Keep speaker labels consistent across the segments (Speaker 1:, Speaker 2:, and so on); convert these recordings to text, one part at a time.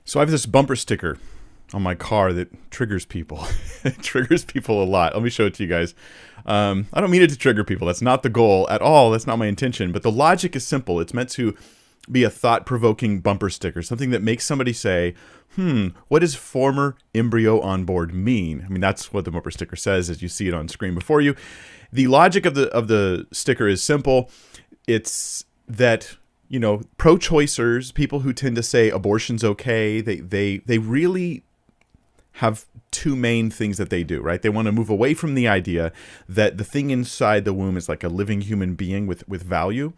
Speaker 1: So I have this bumper sticker on my car that triggers people. It triggers people a lot. Let me show it to you guys. I don't mean it to trigger people. That's not the goal at all. That's not my intention. But the logic is simple. It's meant to be a thought-provoking bumper sticker, something that makes somebody say, what does former embryo on board mean? I mean, that's what the bumper sticker says as you see it on screen before you. The logic of the sticker is simple. It's that, you know, pro-choicers, people who tend to say abortion's okay, they really have two main things that they do, right? They want to move away from the idea that the thing inside the womb is like a living human being with value.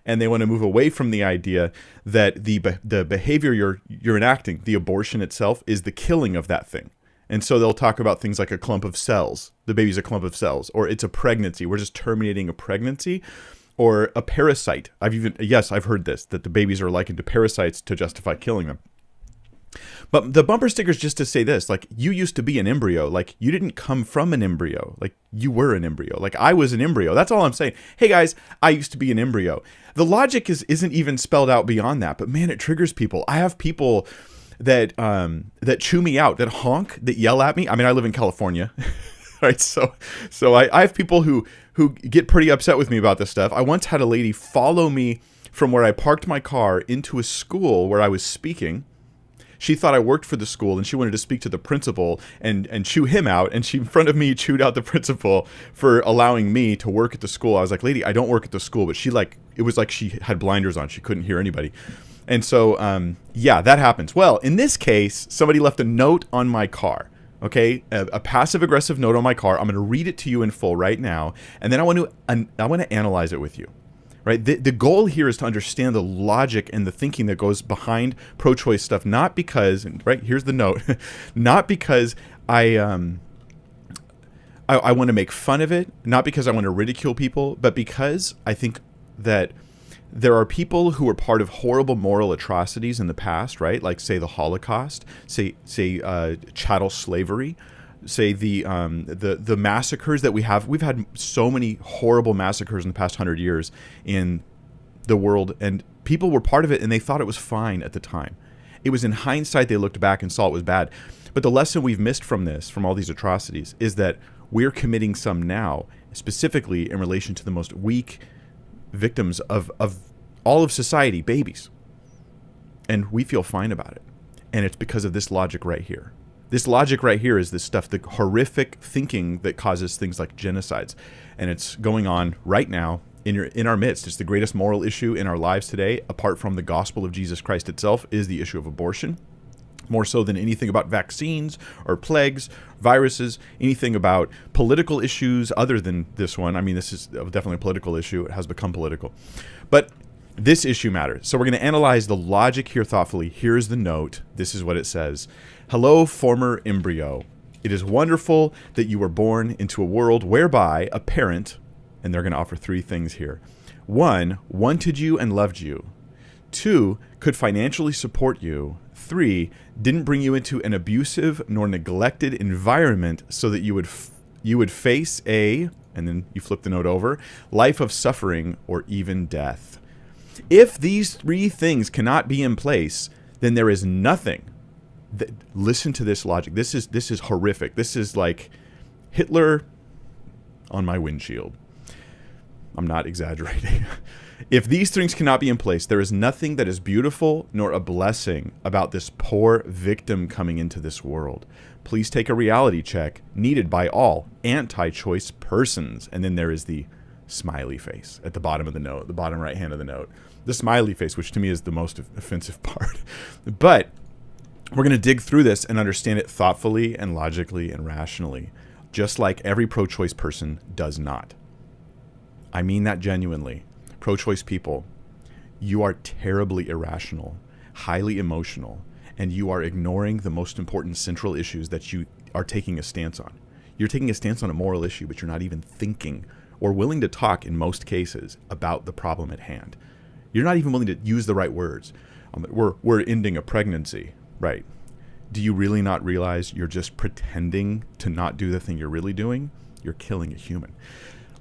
Speaker 1: And they want to move away from the idea that the behavior you're enacting, the abortion itself, is the killing of that thing. And so they'll talk about things like a clump of cells. The baby's a clump of cells. Or it's a pregnancy. We're just terminating a pregnancy. Or a parasite. I've heard this, that the babies are likened to parasites to justify killing them. But the bumper sticker is just to say this, like, you used to be an embryo. Like, you didn't come from an embryo. Like, you were an embryo. Like, I was an embryo. That's all I'm saying. Hey, guys, I used to be an embryo. The logic isn't even spelled out beyond that. But, man, it triggers people. I have people that chew me out, that honk, that yell at me. I mean, I live in California. Right? So I have people who get pretty upset with me about this stuff. I once had a lady follow me from where I parked my car into a school where I was speaking. She thought I worked for the school, and she wanted to speak to the principal and chew him out. And she, in front of me, chewed out the principal for allowing me to work at the school. I was like, lady, I don't work at the school. But it was like she had blinders on. She couldn't hear anybody. And so, yeah, that happens. Well, in this case, somebody left a note on my car. Okay, a passive-aggressive note on my car. I'm going to read it to you in full right now. And then I want to analyze it with you. Right? The goal here is to understand the logic and the thinking that goes behind pro-choice stuff, not because, right, here's the note, not because I want to make fun of it, not because I want to ridicule people, but because I think that there are people who are part of horrible moral atrocities in the past, right? Like, say, the Holocaust, say chattel slavery, say the massacres that we have. We've had so many horrible massacres in the past 100 years in the world, and people were part of it, and they thought it was fine at the time. It was in hindsight they looked back and saw it was bad. But the lesson we've missed from this, from all these atrocities, is that we're committing some now, specifically in relation to the most weak victims of all of society, babies. And we feel fine about it. And it's because of this logic right here. This logic right here is this stuff, the horrific thinking that causes things like genocides. And it's going on right now in our midst. It's the greatest moral issue in our lives today, apart from the gospel of Jesus Christ itself, is the issue of abortion. More so than anything about vaccines or plagues, viruses, anything about political issues other than this one. I mean, this is definitely a political issue. It has become political. But this issue matters. So we're going to analyze the logic here thoughtfully. Here's the note. This is what it says. Hello, former embryo. It is wonderful that you were born into a world whereby a parent, and they're going to offer three things here. 1, wanted you and loved you. 2, could financially support you. 3, didn't bring you into an abusive nor neglected environment so that you would face a, and then you flip the note over, life of suffering or even death. If these three things cannot be in place, then there is nothing. Listen to this logic. This is horrific. This is like Hitler on my windshield. I'm not exaggerating. If these things cannot be in place, there is nothing that is beautiful nor a blessing about this poor victim coming into this world. Please take a reality check needed by all anti-choice persons. And then there is the smiley face at the bottom of the note, the bottom right hand of the note. The smiley face, which to me is the most offensive part. But we're going to dig through this and understand it thoughtfully and logically and rationally, just like every pro-choice person does not. I mean that genuinely. Pro-choice people, you are terribly irrational, highly emotional, and you are ignoring the most important central issues that you are taking a stance on. You're taking a stance on a moral issue, but you're not even thinking or willing to talk in most cases about the problem at hand. You're not even willing to use the right words. We're ending a pregnancy, right? Do you really not realize you're just pretending to not do the thing you're really doing? You're killing a human.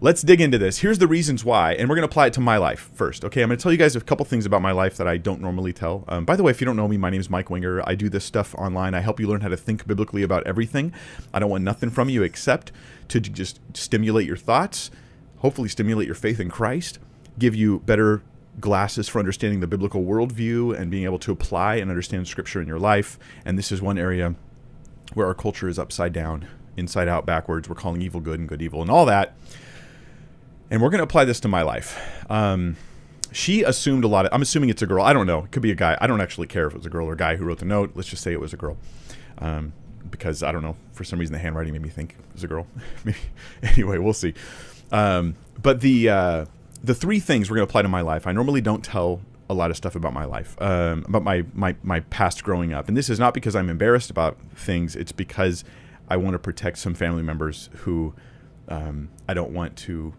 Speaker 1: let's dig into this. Here's the reasons why, and we're going to apply it to my life first. Okay, I'm going to tell you guys a couple things about my life that I don't normally tell. By the way, if you don't know me, my name is Mike Winger. I do this stuff online. I help you learn how to think biblically about everything. I don't want nothing from you except to just stimulate your thoughts, hopefully stimulate your faith in Christ, give you better glasses for understanding the biblical worldview and being able to apply and understand Scripture in your life. And this is one area where our culture is upside down, inside out, backwards. We're calling evil good and good evil and all that. And we're going to apply this to my life. She assumed a lot of, I'm assuming it's a girl. I don't know. It could be a guy. I don't actually care if it was a girl or a guy who wrote the note. Let's just say it was a girl. Because I don't know, for some reason the handwriting made me think it was a girl. Maybe. Anyway, we'll see. But the three things we're going to apply to my life. I normally don't tell a lot of stuff about my life, about my past growing up. And this is not because I'm embarrassed about things. It's because I want to protect some family members who I don't want to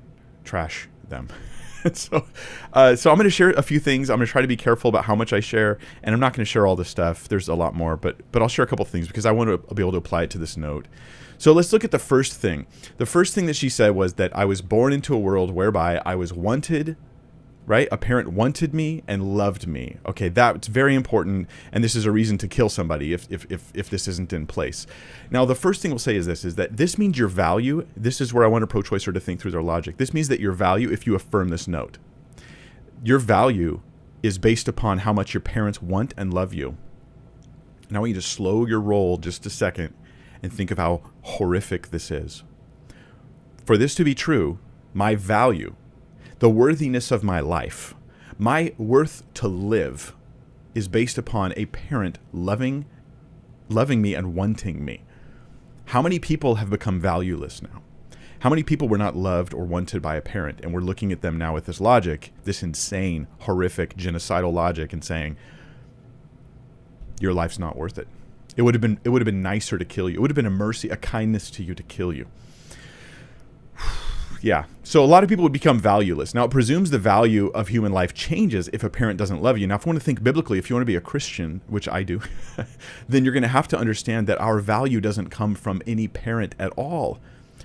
Speaker 1: trash them. So I'm going to share a few things. I'm going to try to be careful about how much I share, and I'm not going to share all this stuff. There's a lot more, but I'll share a couple things because I want to be able to apply it to this note. So let's look at the first thing. The first thing that she said was that I was born into a world whereby I was wanted, right? A parent wanted me and loved me. Okay, that's very important, and this is a reason to kill somebody if this isn't in place. Now, the first thing we'll say is that this means your value. This is where I want a pro-choicer to think through their logic. This means that your value, if you affirm this note, your value is based upon how much your parents want and love you. Now I want you to slow your roll just a second and think of how horrific this is. For this to be true, my value, the worthiness of my life, my worth to live, is based upon a parent loving me and wanting me. How many people have become valueless now? How many people were not loved or wanted by a parent, and we're looking at them now with this logic, this insane, horrific, genocidal logic, and saying, your life's not worth it. It would have been nicer to kill you. It would have been a mercy, a kindness to you to kill you. Yeah. So a lot of people would become valueless. Now, it presumes the value of human life changes if a parent doesn't love you. Now, if you want to think biblically, if you want to be a Christian, which I do, then you're going to have to understand that our value doesn't come from any parent at all.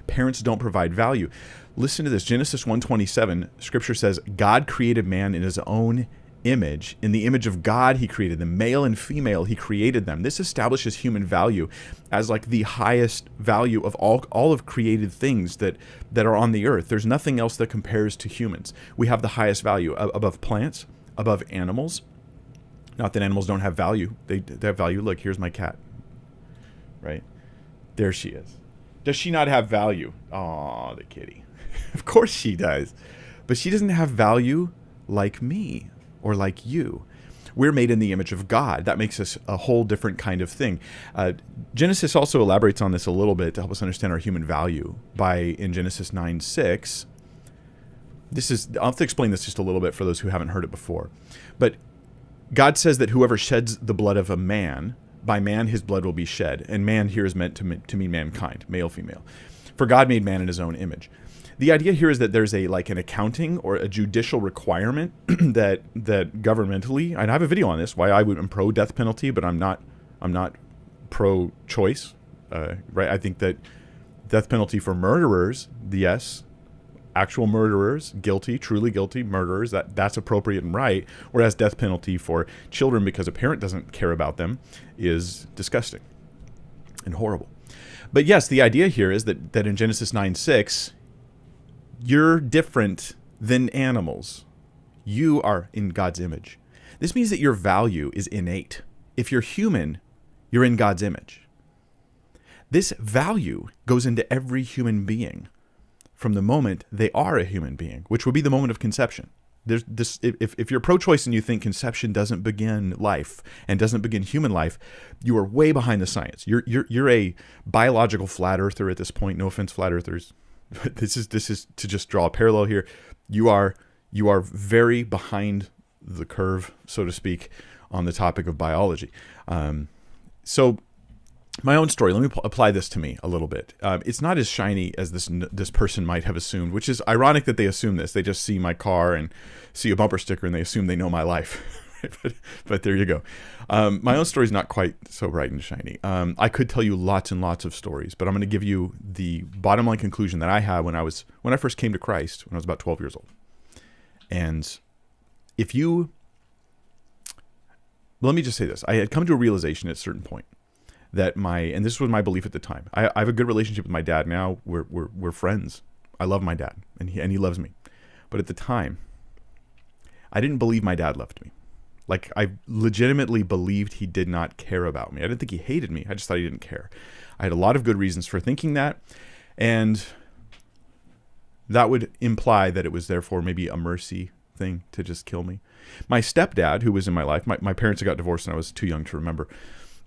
Speaker 1: Parents don't provide value. Listen to this. Genesis 1:27, Scripture says, God created man in his own image. In the image of God, he created them. Male and female, he created them. This establishes human value as like the highest value of all of created things that are on the earth. There's nothing else that compares to humans. We have the highest value above plants, above animals. Not that animals don't have value. They have value. Look, here's my cat. Right? There she is. Does she not have value? Aw, the kitty. Of course she does. But she doesn't have value like me or like you. We're made in the image of God. That makes us a whole different kind of thing. Genesis also elaborates on this a little bit to help us understand our human value in Genesis 9:6. I'll have to explain this just a little bit for those who haven't heard it before. But God says that whoever sheds the blood of a man, by man his blood will be shed. And man here is meant to mean mankind, male, female. For God made man in his own image. The idea here is that there's an accounting or a judicial requirement that governmentally, and I have a video on this, why I'm pro death penalty, but I'm not pro choice, right? I think that death penalty for murderers, yes, actual murderers, guilty, truly guilty murderers, that's appropriate and right, whereas death penalty for children because a parent doesn't care about them is disgusting and horrible. But yes, the idea here is that in Genesis 9:6, you're different than animals. You are in God's image. This means that your value is innate. If you're human, you're in God's image. This value goes into every human being from the moment they are a human being, which would be the moment of conception. There's this, if you're pro-choice and you think conception doesn't begin life and doesn't begin human life, you are way behind the science. You're a biological flat earther at this point. No offense, flat earthers. This is to just draw a parallel here. You are very behind the curve, so to speak, on the topic of biology. So my own story, let me apply this to me a little bit. It's not as shiny as this person might have assumed, which is ironic that they assume this. They just see my car and see a bumper sticker and they assume they know my life. but there you go. My own story is not quite so bright and shiny. I could tell you lots and lots of stories, but I'm going to give you the bottom line conclusion that I had when I first came to Christ when I was about 12 years old. And let me just say this. I had come to a realization at a certain point that and this was my belief at the time. I have a good relationship with my dad now. We're friends. I love my dad, and he loves me. But at the time, I didn't believe my dad loved me. Like, I legitimately believed he did not care about me. I didn't think he hated me. I just thought he didn't care. I had a lot of good reasons for thinking that. And that would imply that it was therefore maybe a mercy thing to just kill me. My stepdad, who was in my life, my parents had got divorced and I was too young to remember.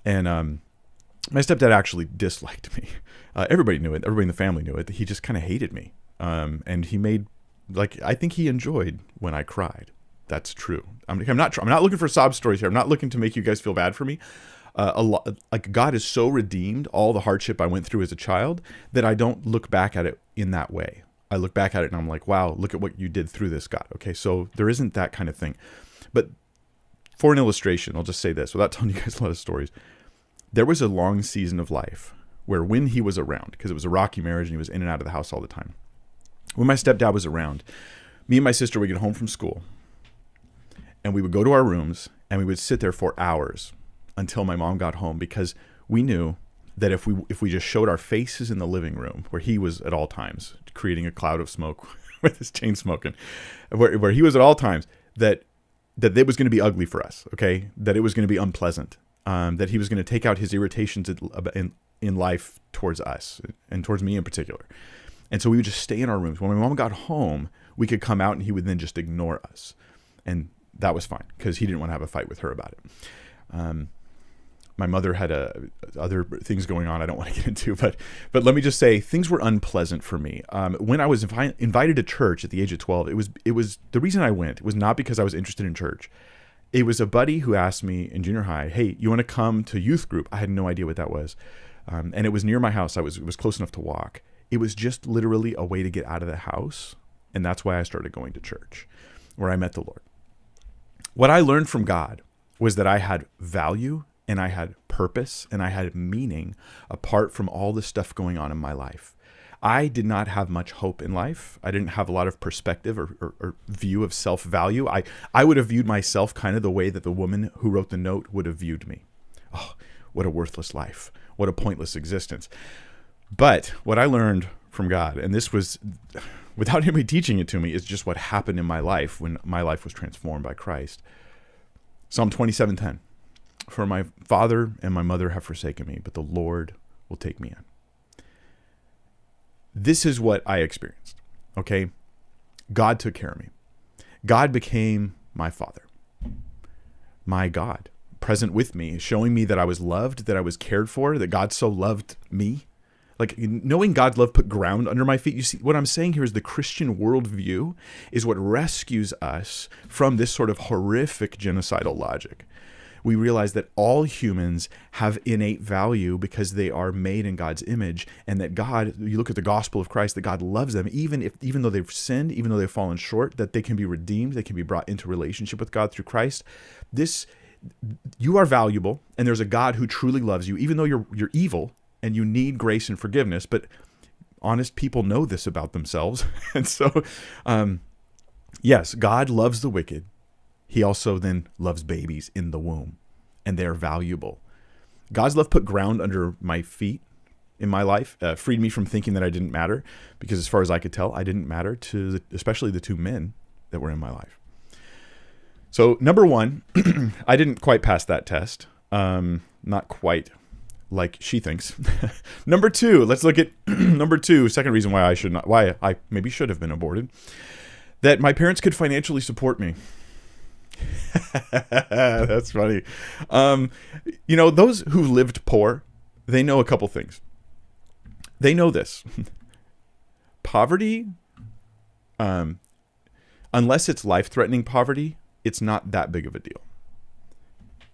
Speaker 1: And my stepdad actually disliked me. Everybody knew it. Everybody in the family knew it. He just kind of hated me. And he made, I think he enjoyed when I cried. That's true. I'm not looking for sob stories here. I'm not looking to make you guys feel bad for me. God has so redeemed all the hardship I went through as a child that I don't look back at it in that way. I look back at it and I'm like, wow, look at what you did through this, God. Okay, so there isn't that kind of thing. But for an illustration, I'll just say this without telling you guys a lot of stories. There was a long season of life where when he was around, because it was a rocky marriage and he was in and out of the house all the time. When my stepdad was around, me and my sister would get home from school and we would go to our rooms and we would sit there for hours until my mom got home, because we knew that if we just showed our faces in the living room where he was at all times, creating a cloud of smoke with his chain smoking, where he was at all times, that it was going to be ugly for us, okay? That it was going to be unpleasant, that he was going to take out his irritations in life towards us and towards me in particular. And so we would just stay in our rooms. When my mom got home, we could come out and he would then just ignore us. And that was fine because he didn't want to have a fight with her about it. My mother had other things going on I don't want to get into, but let me just say things were unpleasant for me. When I was invited to church at the age of 12, it was the reason I went was not because I was interested in church. It was a buddy who asked me in junior high, hey, you want to come to youth group? I had no idea what that was. And it was near my house. It was close enough to walk. It was just literally a way to get out of the house. And that's why I started going to church, where I met the Lord. What I learned from God was that I had value and I had purpose and I had meaning apart from all the stuff going on in my life. I did not have much hope in life. I didn't have a lot of perspective or view of self-value. I would have viewed myself kind of the way that the woman who wrote the note would have viewed me. Oh, what a worthless life. What a pointless existence. But what I learned from God, and this was without anybody teaching it to me, is just what happened in my life when my life was transformed by Christ. Psalm 27:10. For my father and my mother have forsaken me, but the Lord will take me in. This is what I experienced, okay? God took care of me. God became my father, my God, present with me, showing me that I was loved, that I was cared for, that God so loved me. Like, knowing God's love put ground under my feet. You see, what I'm saying here is the Christian worldview is what rescues us from this sort of horrific genocidal logic. We realize that all humans have innate value because they are made in God's image, and that God, you look at the gospel of Christ, that God loves them, even though they've sinned, even though they've fallen short, that they can be redeemed, they can be brought into relationship with God through Christ. You are valuable, and there's a God who truly loves you, even though you're evil and you need grace and forgiveness. But honest people know this about themselves. And so, yes, God loves the wicked. He also then loves babies in the womb, and they're valuable. God's love put ground under my feet in my life, freed me from thinking that I didn't matter, because as far as I could tell, I didn't matter to especially the two men that were in my life. So number one, I didn't quite pass that test. Not quite like she thinks. Number two, let's look at number two, second reason why I maybe should have been aborted, that my parents could financially support me. That's funny. Those who lived poor, they know a couple things. They know this. Poverty, unless it's life-threatening poverty, it's not that big of a deal.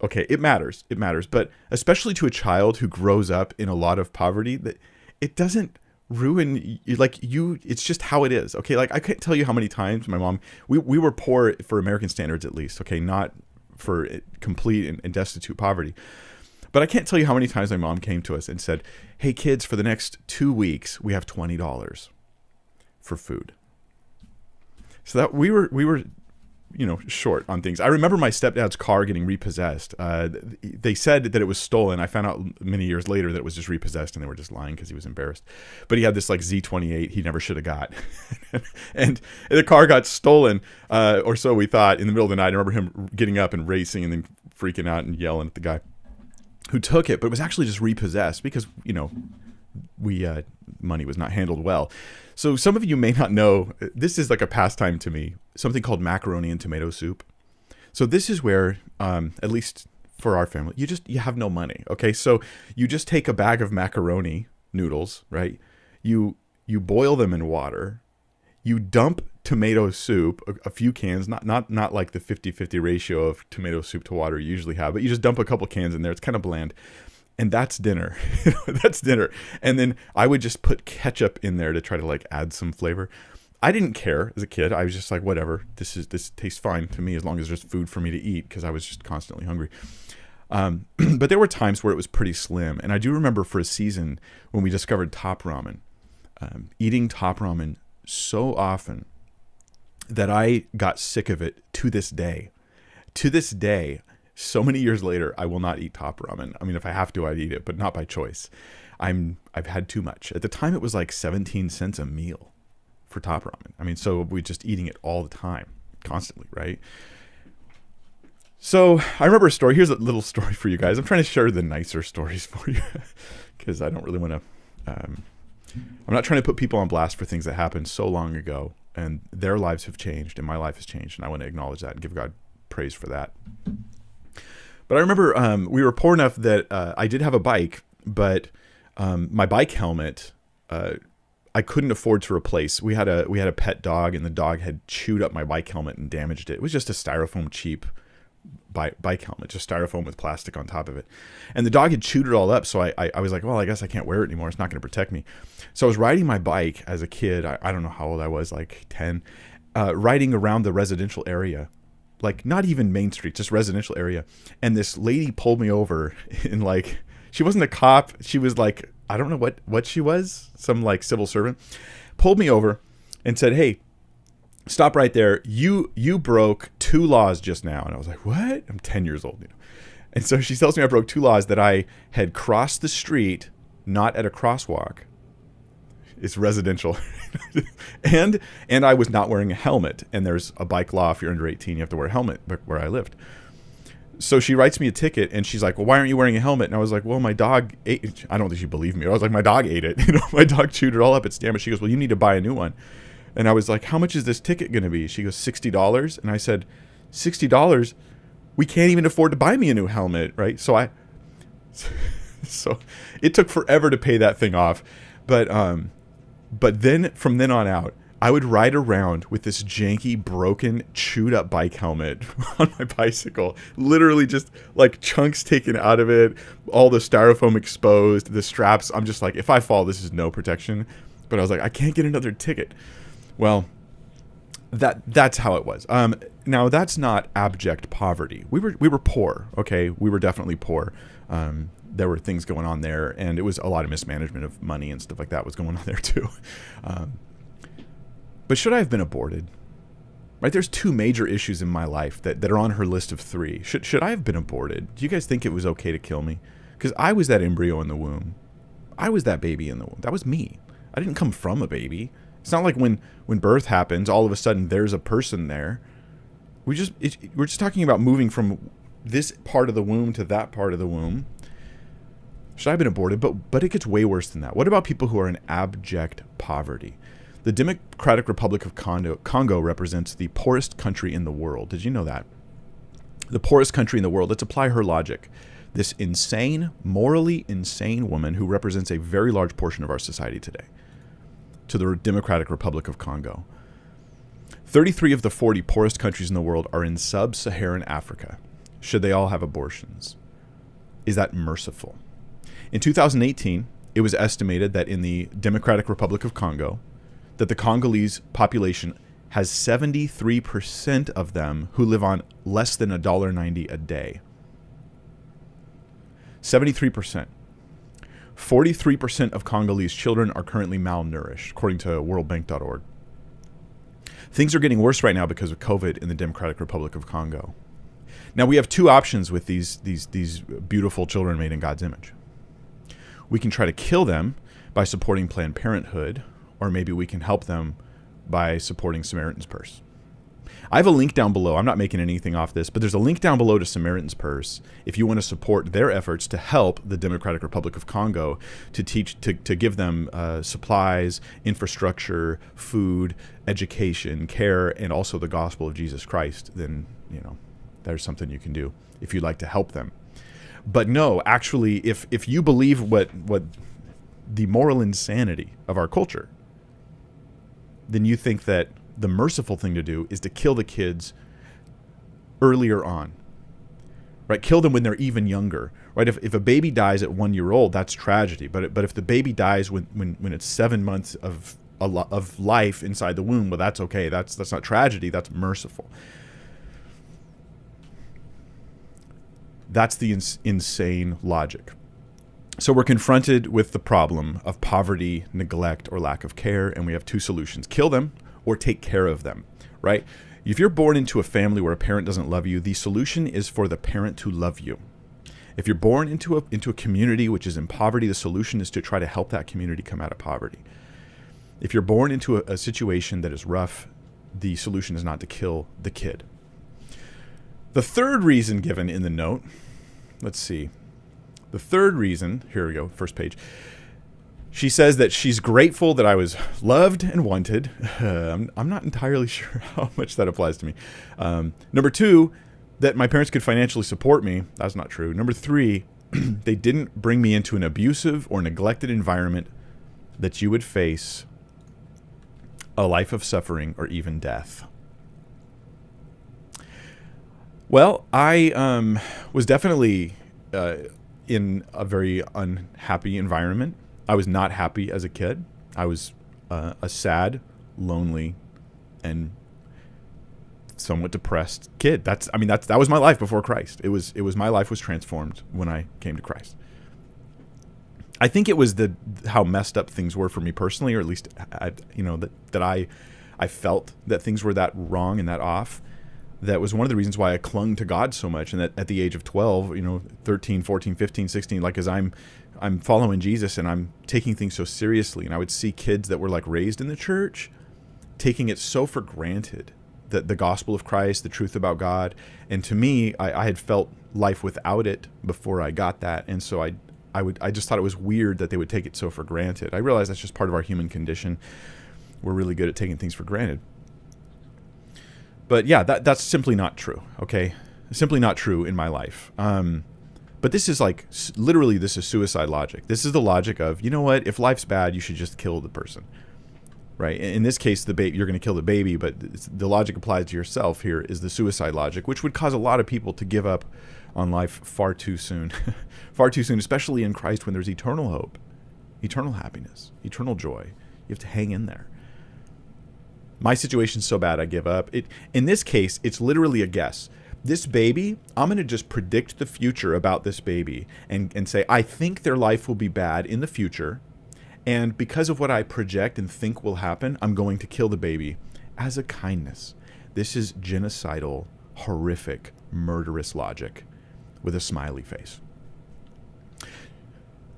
Speaker 1: Okay, it matters, but especially to a child who grows up in a lot of poverty, that it doesn't ruin it's just how it is. Okay, like I can't tell you how many times my mom, we were poor for American standards at least, okay, not for complete and destitute poverty. But I can't tell you how many times my mom came to us and said, "Hey kids, for the next 2 weeks, we have $20 for food." So that we were, short on things. I remember my stepdad's car getting repossessed. They said that it was stolen. I found out many years later that it was just repossessed, and they were just lying because he was embarrassed. But he had this like Z28 he never should have got. And the car got stolen, or so we thought, in the middle of the night. I remember him getting up and racing and then freaking out and yelling at the guy who took it, but it was actually just repossessed because, money was not handled well. So some of you may not know, this is like a pastime to me, something called macaroni and tomato soup. So this is where, at least for our family, you have no money. Okay. So you just take a bag of macaroni noodles, right? You boil them in water, you dump tomato soup, a few cans, not like the 50-50 ratio of tomato soup to water you usually have, but you just dump a couple cans in there. It's kind of bland. And that's dinner. That's dinner. And then I would just put ketchup in there to try to like add some flavor. I didn't care as a kid. I was just like, whatever. This tastes fine to me as long as there's food for me to eat, because I was just constantly hungry. But there were times where it was pretty slim. And I do remember for a season when we discovered Top Ramen, eating Top Ramen so often that I got sick of it to this day. To this day, so many years later, I will not eat Top Ramen. I mean, if I have to, I'd eat it, but not by choice. I've had too much. At the time, it was like 17 cents a meal for Top Ramen. I mean, so we're just eating it all the time, constantly, right? So I remember a story. Here's a little story for you guys. I'm trying to share the nicer stories for you because I don't really want to. I'm not trying to put people on blast for things that happened so long ago, and their lives have changed, and my life has changed, and I want to acknowledge that and give God praise for that. But I remember we were poor enough that I did have a bike, but my bike helmet I couldn't afford to replace. We had a pet dog, and the dog had chewed up my bike helmet and damaged it. It was just a styrofoam cheap bike helmet, just styrofoam with plastic on top of it. And the dog had chewed it all up, so I was like, well, I guess I can't wear it anymore. It's not going to protect me. So I was riding my bike as a kid. I don't know how old I was, like 10, riding around the residential area. Like not even Main Street, just residential area. And this lady pulled me over and like, she wasn't a cop. She was like, I don't know what she was, some like civil servant, pulled me over and said, "Hey, stop right there. You broke 2 laws just now." And I was like, what? I'm 10 years old, And so she tells me I broke 2 laws, that I had crossed the street, not at a crosswalk. It's residential. and I was not wearing a helmet. And there's a bike law. If you're under 18, you have to wear a helmet where I lived. So she writes me a ticket, and she's like, "Well, why aren't you wearing a helmet?" And I was like, "Well, my dog ate it." I don't think she believed me. I was like, "My dog ate it. My dog chewed it all up. It's damaged." She goes, "Well, you need to buy a new one." And I was like, "How much is this ticket going to be?" She goes, $60. And I said, $60? We can't even afford to buy me a new helmet, right? So it took forever to pay that thing off. But then from then on out, I would ride around with this janky, broken, chewed up bike helmet on my bicycle. Literally just like chunks taken out of it, all the styrofoam exposed, the straps. I'm just like, if I fall, this is no protection. But I was like, I can't get another ticket. Well, that's how it was. Now that's not abject poverty. We were poor. Okay, we were definitely poor. There were things going on there, and it was a lot of mismanagement of money and stuff like that was going on there too. But should I have been aborted? Right? There's 2 major issues in my life that are on her list of 3. Should I have been aborted? Do you guys think it was okay to kill me? Because I was that embryo in the womb. I was that baby in the womb. That was me. I didn't come from a baby. It's not like when birth happens, all of a sudden there's a person there. We're just talking about moving from this part of the womb to that part of the womb. Should I have been aborted? But it gets way worse than that. What about people who are in abject poverty? The Democratic Republic of Congo represents the poorest country in the world. Did you know that? The poorest country in the world. Let's apply her logic. This insane, morally insane woman who represents a very large portion of our society today, to the Democratic Republic of Congo. 33 of the 40 poorest countries in the world are in sub-Saharan Africa. Should they all have abortions? Is that merciful? In 2018, it was estimated that in the Democratic Republic of Congo, that the Congolese population has 73% of them who live on less than $1.90 a day. 73%. 43% of Congolese children are currently malnourished, according to worldbank.org. Things are getting worse right now because of COVID in the Democratic Republic of Congo. Now, we have two options with these beautiful children made in God's image. We can try to kill them by supporting Planned Parenthood, or maybe we can help them by supporting Samaritan's Purse. I have a link down below. I'm not making anything off this, but there's a link down below to Samaritan's Purse if you want to support their efforts to help the Democratic Republic of Congo to give them supplies, infrastructure, food, education, care, and also the gospel of Jesus Christ. Then, there's something you can do if you'd like to help them. But no, actually, if you believe what the moral insanity of our culture, then you think that the merciful thing to do is to kill the kids earlier on, right? Kill them when they're even younger, right? If a baby dies at 1 year old, that's tragedy. But if the baby dies when it's 7 months of life inside the womb, well, that's okay. That's not tragedy. That's merciful. That's the insane logic. So we're confronted with the problem of poverty, neglect, or lack of care, and we have two solutions: kill them or take care of them, right? If you're born into a family where a parent doesn't love you, the solution is for the parent to love you. If you're born into a community which is in poverty, the solution is to try to help that community come out of poverty. If you're born into a situation that is rough, the solution is not to kill the kid. The third reason given in the note, let's see. The third reason, here we go, first page. She says that she's grateful that I was loved and wanted. I'm not entirely sure how much that applies to me. Number two, that my parents could financially support me. That's not true. Number three, they didn't bring me into an abusive or neglected environment that you would face a life of suffering or even death. Well, I was definitely in a very unhappy environment. I was not happy as a kid. I was a sad, lonely, and somewhat depressed kid. That was my life before Christ. It was my life was transformed when I came to Christ. I think it was how messed up things were for me personally, or at least that I felt that things were that wrong and that off. That was one of the reasons why I clung to God so much. And that at the age of 12, 13, 14, 15, 16, like as I'm following Jesus and I'm taking things so seriously, and I would see kids that were like raised in the church taking it so for granted, that the gospel of Christ, the truth about God. And to me, I had felt life without it before I got that. And so I just thought it was weird that they would take it so for granted. I realize that's just part of our human condition. We're really good at taking things for granted. But yeah, that's simply not true, okay? Simply not true in my life. But this is like, literally, this is suicide logic. This is the logic of, you know what? If life's bad, you should just kill the person, right? In this case, you're going to kill the baby, but the logic applied to yourself here is the suicide logic, which would cause a lot of people to give up on life far too soon. Far too soon, especially in Christ when there's eternal hope, eternal happiness, eternal joy. You have to hang in there. My situation's so bad I give up. In this case, it's literally a guess. This baby, I'm going to just predict the future about this baby and say, I think their life will be bad in the future. And because of what I project and think will happen, I'm going to kill the baby as a kindness. This is genocidal, horrific, murderous logic with a smiley face.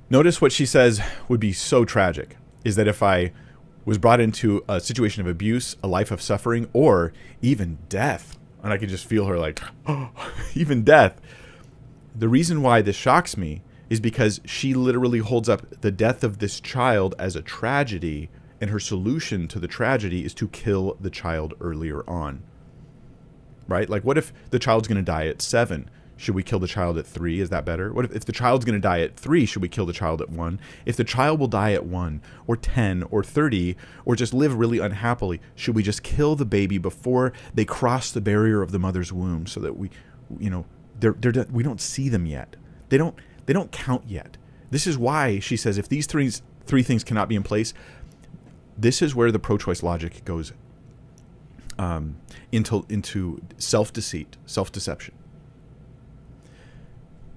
Speaker 1: Notice what she says would be so tragic is that if I was brought into a situation of abuse, a life of suffering, or even death, and I could just feel her like, oh, even death. The reason why this shocks me is because she literally holds up the death of this child as a tragedy, and her solution to the tragedy is to kill the child earlier on. Right? Like, what if the child's going to die at 7? Should we kill the child at 3? Is that better? What if the child's going to die at 3? Should we kill the child at 1? If the child will die at 1 or 10 or 30 or just live really unhappily, should we just kill the baby before they cross the barrier of the mother's womb so that we don't see them yet? They don't count yet. This is why she says if these three things cannot be in place, this is where the pro-choice logic goes into self-deceit, self-deception.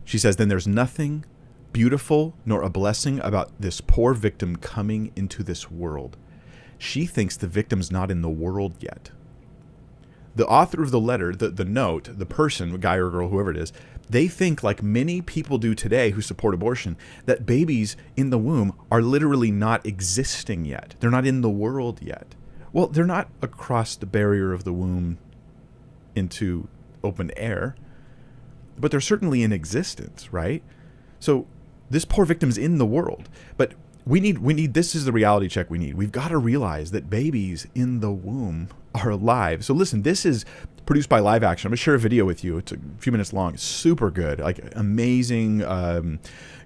Speaker 1: She says, then there's nothing beautiful nor a blessing about this poor victim coming into this world. She thinks the victim's not in the world yet. The author of the letter, the note, the person, guy or girl, whoever it is, they think, like many people do today who support abortion, that babies in the womb are literally not existing yet. They're not in the world yet. Well, they're not across the barrier of the womb into open air, but they're certainly in existence, right? So this poor victim's in the world, but we need, this is the reality check we need. We've got to realize that babies in the womb are alive. So listen, this is produced by Live Action. I'm gonna share a video with you. It's a few minutes long. It's super good, like amazing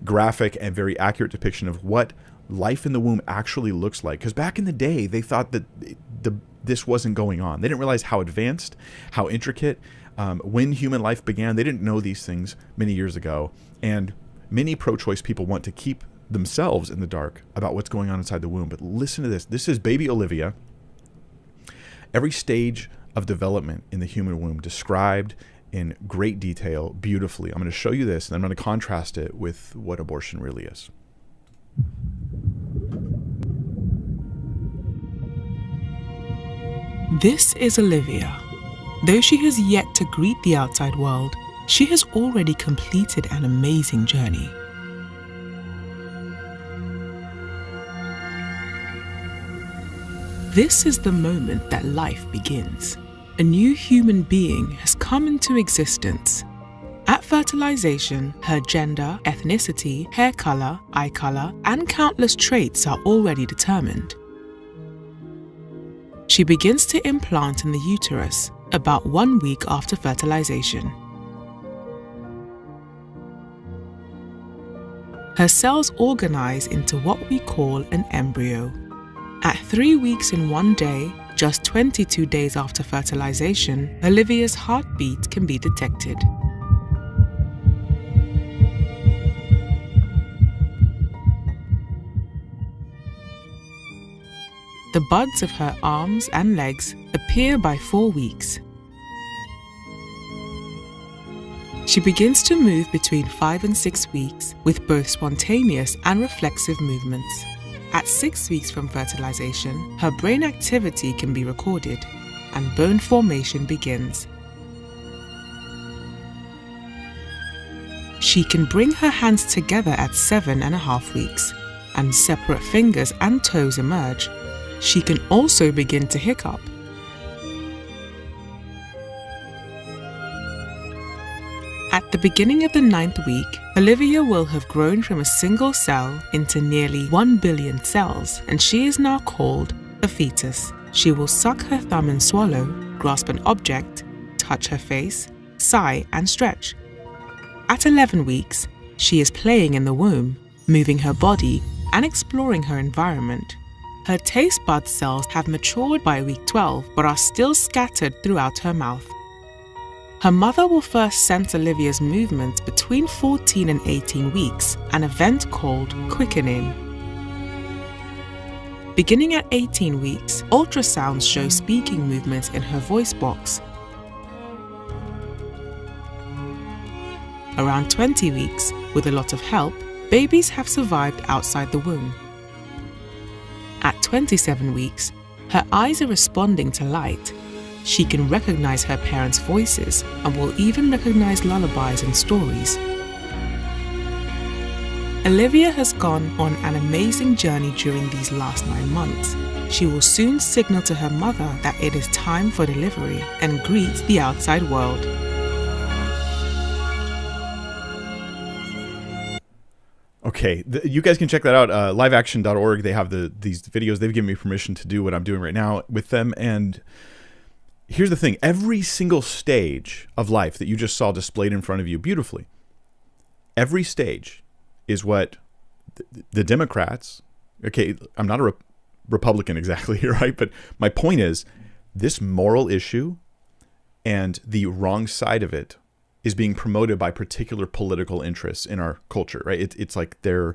Speaker 1: graphic and very accurate depiction of what life in the womb actually looks like. Because back in the day, they thought that this wasn't going on. They didn't realize how advanced, how intricate, when human life began. They didn't know these things many years ago. And many pro-choice people want to keep themselves in the dark about what's going on inside the womb. But listen to this. This is baby Olivia. Every stage of development in the human womb described in great detail, beautifully. I'm going to show you this, and I'm going to contrast it with what abortion really is.
Speaker 2: This is Olivia. Though she has yet to greet the outside world, she has already completed an amazing journey. This is the moment that life begins. A new human being has come into existence. At fertilization, her gender, ethnicity, hair color, eye color, and countless traits are already determined. She begins to implant in the uterus about 1 week after fertilization. Her cells organize into what we call an embryo. At 3 weeks and 1 day, just 22 days after fertilization, Olivia's heartbeat can be detected. The buds of her arms and legs appear by 4 weeks. She begins to move between 5 and 6 weeks with both spontaneous and reflexive movements. At 6 weeks from fertilization, her brain activity can be recorded and bone formation begins. She can bring her hands together at 7.5 weeks, and separate fingers and toes emerge. She can also begin to hiccup. At the beginning of the 9th week, Olivia will have grown from a single cell into nearly 1 billion cells, and she is now called a fetus. She will suck her thumb and swallow, grasp an object, touch her face, sigh and stretch. At 11 weeks, she is playing in the womb, moving her body and exploring her environment. Her taste bud cells have matured by week 12 but are still scattered throughout her mouth. Her mother will first sense Olivia's movements between 14 and 18 weeks, an event called quickening. Beginning at 18 weeks, ultrasounds show speaking movements in her voice box. Around 20 weeks, with a lot of help, babies have survived outside the womb. At 27 weeks, her eyes are responding to light. She can recognize her parents' voices and will even recognize lullabies and stories. Olivia has gone on an amazing journey during these last 9 months. She will soon signal to her mother that it is time for delivery and greet the outside world.
Speaker 1: Okay, you guys can check that out. Liveaction.org. They have these videos. They've given me permission to do what I'm doing right now with them. And here's the thing. Every single stage of life that you just saw displayed in front of you beautifully, every stage is what the Democrats, okay, I'm not a Republican exactly here, right? But my point is this moral issue and the wrong side of it is being promoted by particular political interests in our culture, right? It's like they're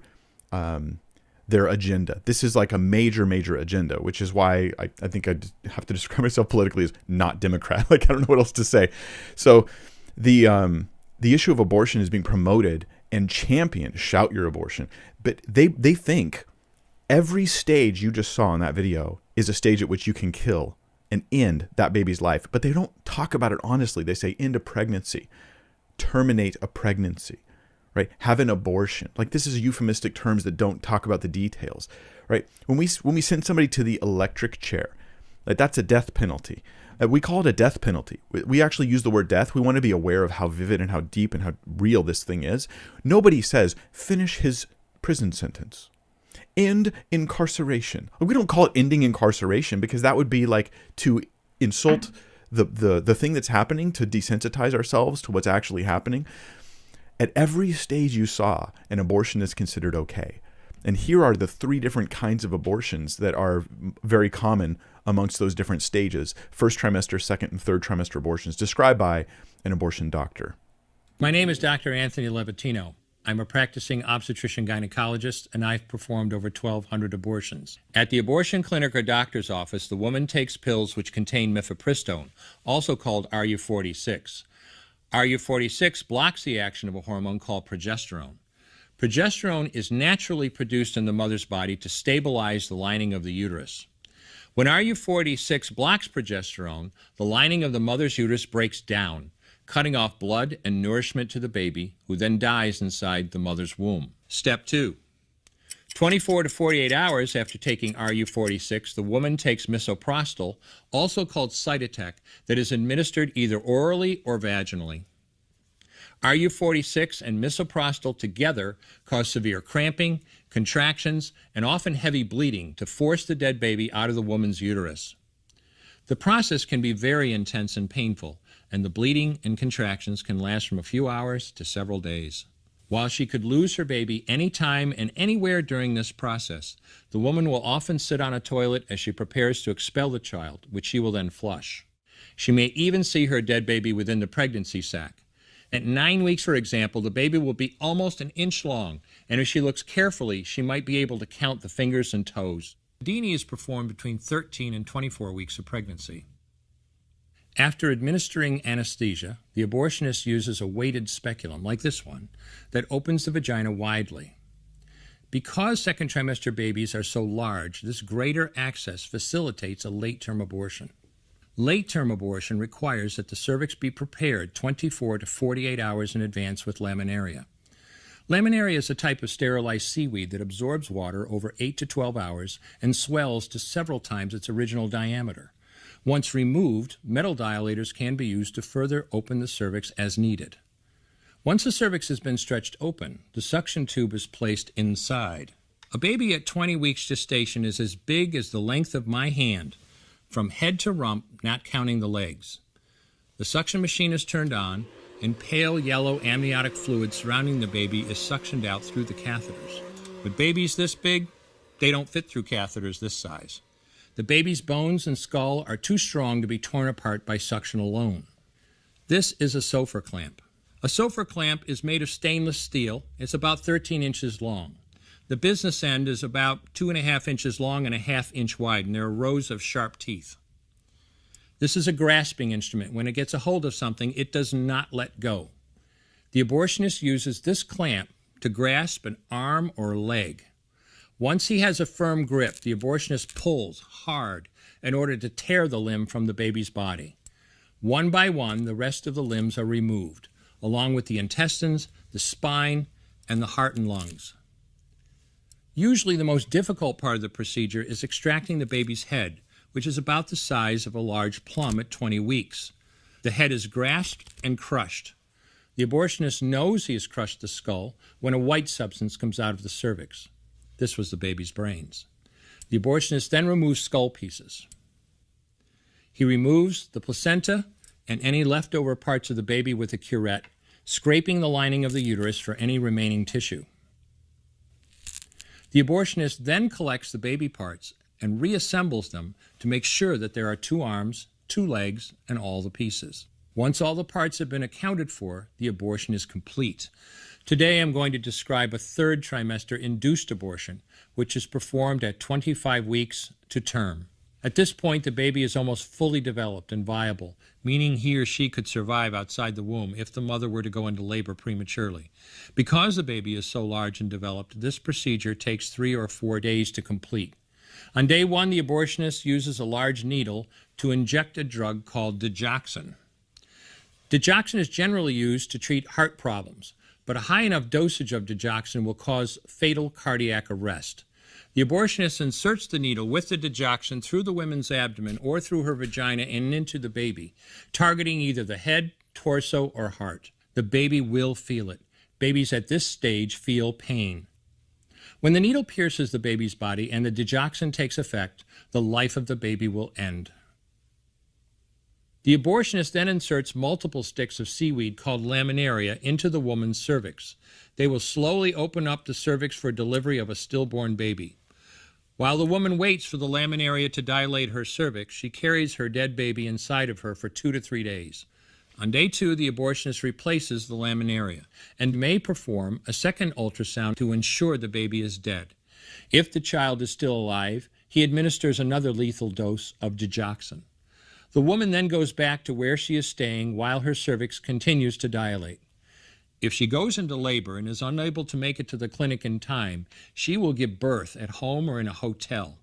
Speaker 1: their agenda. This is like a major, major agenda, which is why I think I have to describe myself politically as not Democrat. Like, I don't know what else to say. So the issue of abortion is being promoted and championed. Shout your abortion. But they think every stage you just saw in that video is a stage at which you can kill and end that baby's life. But they don't talk about it honestly. They say end a pregnancy, terminate a pregnancy, right? Have an abortion. Like, this is euphemistic terms that don't talk about the details, right? When we send somebody to the electric chair, like, that's a death penalty. We call it a death penalty. We actually use the word death. We want to be aware of how vivid and how deep and how real this thing is. Nobody says finish his prison sentence, end incarceration. We don't call it ending incarceration, because that would be like to insult the thing that's happening, to desensitize ourselves to what's actually happening. At every stage you saw, an abortion is considered okay. And here are the 3 different kinds of abortions that are very common amongst those different stages: first trimester, second and third trimester abortions, described by an abortion doctor.
Speaker 3: My name is Dr. Anthony Levatino. I'm a practicing obstetrician-gynecologist, and I've performed over 1,200 abortions. At the abortion clinic or doctor's office, the woman takes pills which contain mifepristone, also called RU46. RU46 blocks the action of a hormone called progesterone. Progesterone is naturally produced in the mother's body to stabilize the lining of the uterus. When RU46 blocks progesterone, the lining of the mother's uterus breaks down, cutting off blood and nourishment to the baby, who then dies inside the mother's womb. Step 2. 24 to 48 hours after taking RU46, the woman takes misoprostol, also called Cytotec, that is administered either orally or vaginally. RU46 and misoprostol together cause severe cramping, contractions, and often heavy bleeding to force the dead baby out of the woman's uterus. The process can be very intense and painful, and the bleeding and contractions can last from a few hours to several days. While she could lose her baby anytime and anywhere during this process, the woman will often sit on a toilet as she prepares to expel the child, which she will then flush. She may even see her dead baby within the pregnancy sac. At 9 weeks, for example, the baby will be almost an inch long, and if she looks carefully, she might be able to count the fingers and toes. Dini is performed between 13 and 24 weeks of pregnancy. After administering anesthesia, the abortionist uses a weighted speculum, like this one, that opens the vagina widely. Because second trimester babies are so large, this greater access facilitates a late-term abortion. Late-term abortion requires that the cervix be prepared 24 to 48 hours in advance with laminaria. Laminaria is a type of sterilized seaweed that absorbs water over 8 to 12 hours and swells to several times its original diameter. Once removed, metal dilators can be used to further open the cervix as needed. Once the cervix has been stretched open, the suction tube is placed inside. A baby at 20 weeks gestation is as big as the length of my hand, from head to rump, not counting the legs. The suction machine is turned on, and pale yellow amniotic fluid surrounding the baby is suctioned out through the catheters. With babies this big, they don't fit through catheters this size. The baby's bones and skull are too strong to be torn apart by suction alone. This is a Sofer clamp. A Sofer clamp is made of stainless steel. It's about 13 inches long. The business end is about 2.5 inches long and a 1/2 inch wide, and there are rows of sharp teeth. This is a grasping instrument. When it gets a hold of something, it does not let go. The abortionist uses this clamp to grasp an arm or leg. Once he has a firm grip, the abortionist pulls hard in order to tear the limb from the baby's body. One by one, the rest of the limbs are removed, along with the intestines, the spine, and the heart and lungs. Usually the most difficult part of the procedure is extracting the baby's head, which is about the size of a large plum at 20 weeks. The head is grasped and crushed. The abortionist knows he has crushed the skull when a white substance comes out of the cervix. This was the baby's brains. The abortionist then removes skull pieces. He removes the placenta and any leftover parts of the baby with a curette, scraping the lining of the uterus for any remaining tissue. The abortionist then collects the baby parts and reassembles them to make sure that there are 2 arms, 2 legs, and all the pieces. Once all the parts have been accounted for, the abortion is complete. Today I'm going to describe a third trimester induced abortion, which is performed at 25 weeks to term. At this point, the baby is almost fully developed and viable, meaning he or she could survive outside the womb if the mother were to go into labor prematurely. Because the baby is so large and developed, this procedure takes 3 or 4 days to complete. On day 1, the abortionist uses a large needle to inject a drug called digoxin. Digoxin is generally used to treat heart problems, but a high enough dosage of digoxin will cause fatal cardiac arrest. The abortionist inserts the needle with the digoxin through the woman's abdomen or through her vagina and into the baby, targeting either the head, torso, or heart. The baby will feel it. Babies at this stage feel pain. When the needle pierces the baby's body and the digoxin takes effect, the life of the baby will end. The abortionist then inserts multiple sticks of seaweed called laminaria into the woman's cervix. They will slowly open up the cervix for delivery of a stillborn baby. While the woman waits for the laminaria to dilate her cervix, she carries her dead baby inside of her for 2 to 3 days. On day 2, the abortionist replaces the laminaria and may perform a second ultrasound to ensure the baby is dead. If the child is still alive, he administers another lethal dose of digoxin. The woman then goes back to where she is staying while her cervix continues to dilate. If she goes into labor and is unable to make it to the clinic in time, she will give birth at home or in a hotel.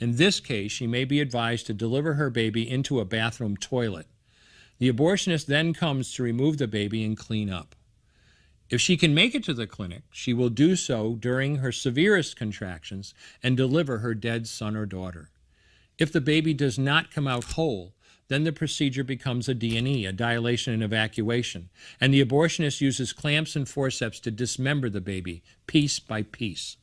Speaker 3: In this case, she may be advised to deliver her baby into a bathroom toilet. The abortionist then comes to remove the baby and clean up. If she can make it to the clinic, she will do so during her severest contractions and deliver her dead son or daughter. If the baby does not come out whole, then the procedure becomes a D&E, a dilation and evacuation, and the abortionist uses clamps and forceps to dismember the baby, piece by piece.